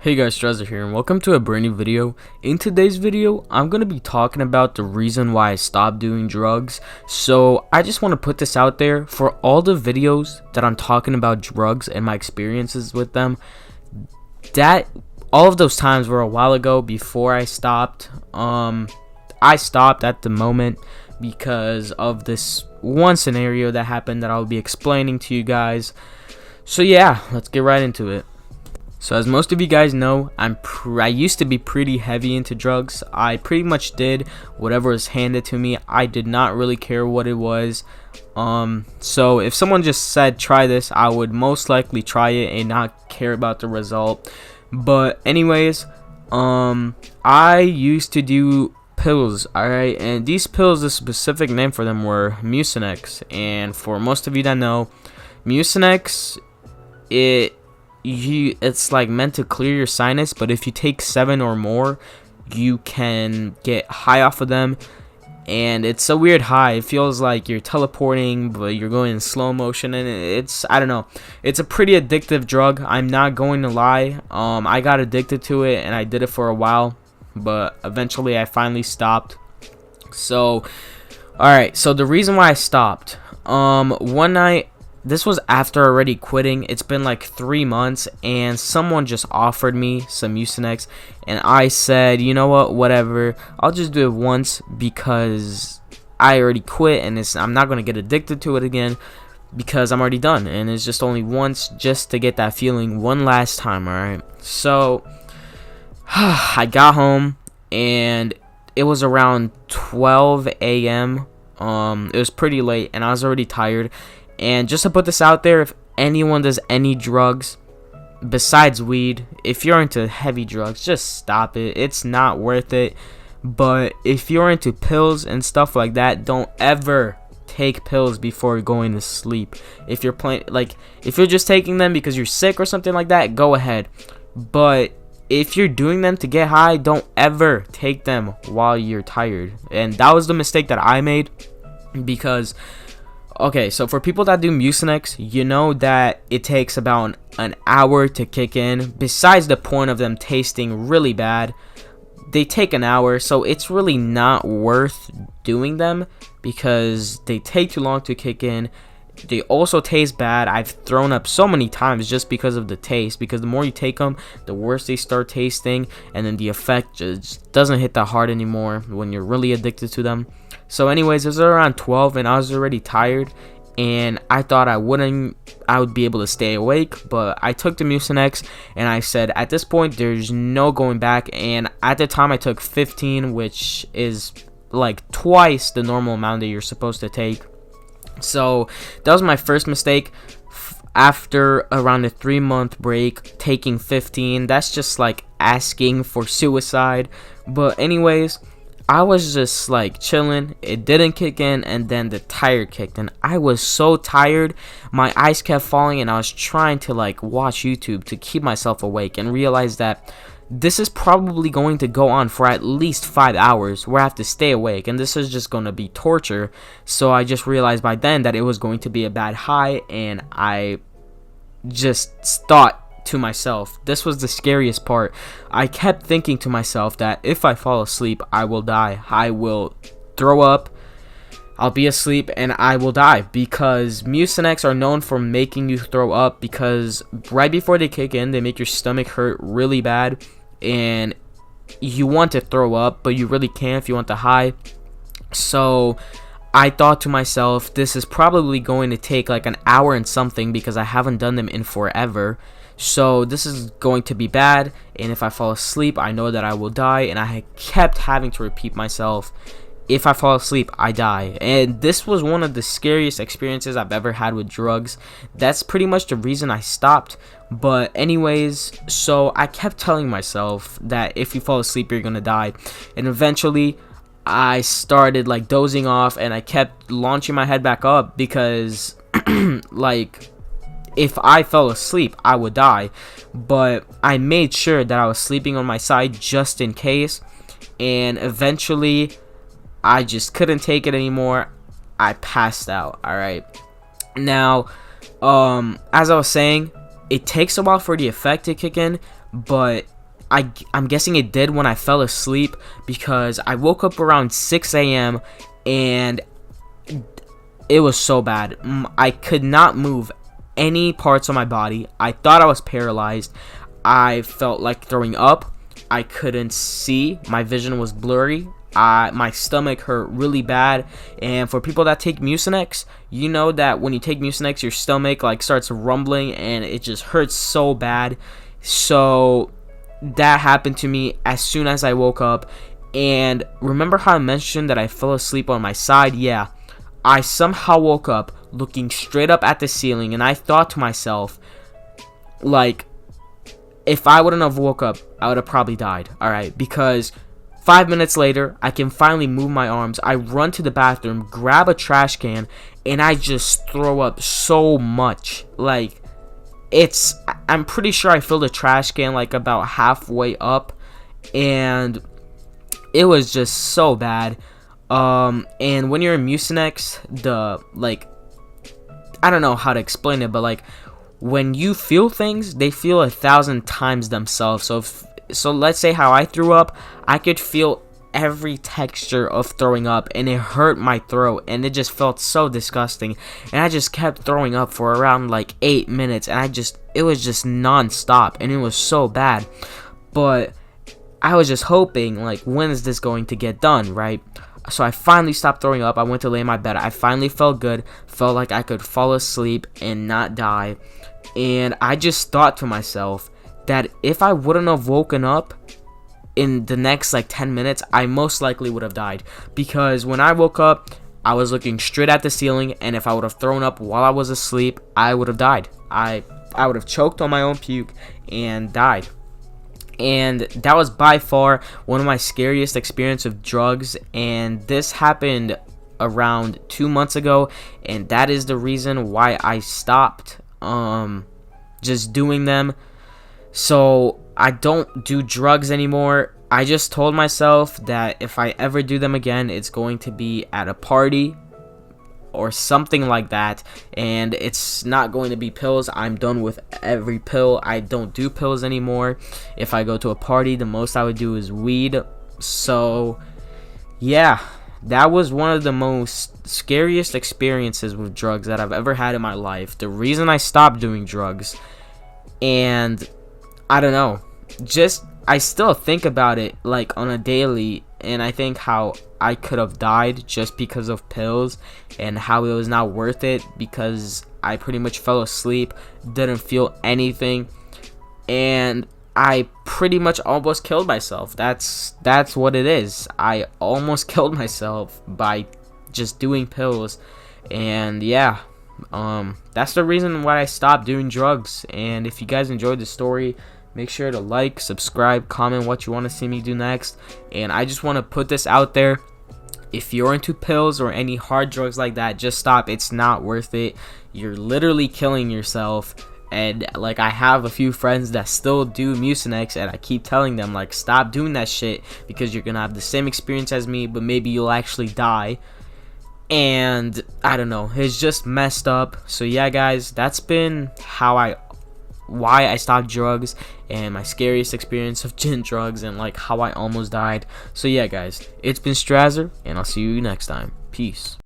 Hey guys, Strezzer here, and welcome to a brand new video. In today's video, I'm going to be talking about the reason why I stopped doing drugs. So, I just want to put this out there for all the videos that I'm talking about drugs and my experiences with them. All of those times were a while ago before I stopped. I stopped at the moment because of this one scenario that happened that I'll be explaining to you guys. So yeah, let's get right into it. So as most of you guys know, I used to be pretty heavy into drugs. I pretty much did whatever was handed to me. I did not really care what it was. So if someone just said try this, I would most likely try it and not care about the result. But anyways, I used to do pills, alright, and these pills, the specific name for them were Mucinex. And for most of you that know, Mucinex, it's like meant to clear your sinus, but if you take 7 or more, you can get high off of them, and it's a weird high. It feels like you're teleporting, but you're going in slow motion, and I don't know, it's a pretty addictive drug. I'm not going to lie. I got addicted to it, and I did it for a while, but eventually I finally stopped. So alright, so the reason why I stopped, one night, this was after already quitting. It's been like 3 months, and someone just offered me some Mucinex, and I said, you know what, whatever, I'll just do it once because I already quit, and I'm not going to get addicted to it again because I'm already done, and it's just only once, just to get that feeling one last time. Alright, so I got home, and it was around 12 a.m. It was pretty late, and I was already tired. And just to put this out there, if anyone does any drugs besides weed, if you're into heavy drugs, just stop it. It's not worth it. But if you're into pills and stuff like that, don't ever take pills before going to sleep. If you're if you're just taking them because you're sick or something like that, go ahead. But if you're doing them to get high, don't ever take them while you're tired. And that was the mistake that I made, because okay, so for people that do Mucinex, you know that it takes about an hour to kick in. Besides the point of them tasting really bad, they take an hour, so it's really not worth doing them because they take too long to kick in. They also taste bad. I've thrown up so many times just because of the taste, because the more you take them, the worse they start tasting, and then the effect just doesn't hit that hard anymore when you're really addicted to them. So anyways, it was around 12, and I was already tired, and I thought I would be able to stay awake, but I took the Mucinex, and I said, at this point, there's no going back. And at the time, I took 15, which is like twice the normal amount that you're supposed to take. So that was my first mistake. After around a 3-month break, taking 15, that's just like asking for suicide. But anyways, I was just like chilling. It didn't kick in, and then the tired kicked in. I was so tired, my eyes kept falling, and I was trying to like watch YouTube to keep myself awake, and realized that this is probably going to go on for at least 5 hours where I have to stay awake, and this is just going to be torture. So I just realized by then that it was going to be a bad high, and I just thought to myself, this was the scariest part. I kept thinking to myself that if I fall asleep, I will die. I will throw up, I'll be asleep, and I will die, because Mucinex are known for making you throw up, because right before they kick in, they make your stomach hurt really bad, and you want to throw up, but you really can't if you want the high. So I thought to myself, this is probably going to take like an hour and something, because I haven't done them in forever. So this is going to be bad, and if I fall asleep, I know that I will die. And I kept having to repeat myself, if I fall asleep, I die. And this was one of the scariest experiences I've ever had with drugs. That's pretty much the reason I stopped. But anyways, so I kept telling myself that if you fall asleep, you're gonna die. And eventually I started like dozing off, and I kept launching my head back up, because like, if I fell asleep, I would die. But I made sure that I was sleeping on my side just in case. And eventually, I just couldn't take it anymore. I passed out. Alright. Now, as I was saying, it takes a while for the effect to kick in. But I'm guessing it did when I fell asleep, because I woke up around 6 a.m. and it was so bad. I could not move any parts of my body. I thought I was paralyzed. I felt like throwing up. I couldn't see. My vision was blurry. My stomach hurt really bad. And for people that take Mucinex, you know that when you take Mucinex, your stomach like starts rumbling and it just hurts so bad. So that happened to me as soon as I woke up. And remember how I mentioned that I fell asleep on my side? Yeah, I somehow woke up looking straight up at the ceiling, and I thought to myself, like, if I wouldn't have woke up, I would have probably died. Alright, because 5 minutes later, I can finally move my arms. I run to the bathroom, grab a trash can, and I just throw up so much. Like, I'm pretty sure I filled the trash can like about halfway up, and it was just so bad. And when you're in Mucinex, I don't know how to explain it, but like, when you feel things, they feel 1,000 times themselves. So let's say how I threw up, I could feel every texture of throwing up, and it hurt my throat, and it just felt so disgusting, and I just kept throwing up for around like 8 minutes, and it was just non-stop, and it was so bad. But I was just hoping, like, when is this going to get done, right? So I finally stopped throwing up. I went to lay in my bed. I finally felt good, felt like I could fall asleep and not die. And I just thought to myself that if I wouldn't have woken up in the next like 10 minutes, I most likely would have died. Because when I woke up, I was looking straight at the ceiling, and if I would have thrown up while I was asleep, I would have died. I would have choked on my own puke and died. And that was by far one of my scariest experiences with drugs, and this happened around 2 months ago, and that is the reason why I stopped just doing them. So I don't do drugs anymore. I just told myself that if I ever do them again, it's going to be at a party or something like that, and it's not going to be pills. I'm done with every pill. I don't do pills anymore. If I go to a party, the most I would do is weed. So yeah, that was one of the most scariest experiences with drugs that I've ever had in my life. The reason I stopped doing drugs, and I don't know, just I still think about it like on a daily, and I think how I could have died just because of pills, and how it was not worth it because I pretty much fell asleep, didn't feel anything, and I pretty much almost killed myself. That's what it is. I almost killed myself by just doing pills. And yeah, that's the reason why I stopped doing drugs. And if you guys enjoyed the story, make sure to like, subscribe, comment what you want to see me do next. And I just want to put this out there: if you're into pills or any hard drugs like that, just stop. It's not worth it. You're literally killing yourself. And like, I have a few friends that still do Mucinex, and I keep telling them, like, stop doing that shit, because you're gonna have the same experience as me, but maybe you'll actually die. And I don't know, it's just messed up. So yeah, guys, that's been why I stopped drugs, and my scariest experience of drugs, and like how I almost died. So yeah, guys, it's been Strazzer, and I'll see you next time. Peace.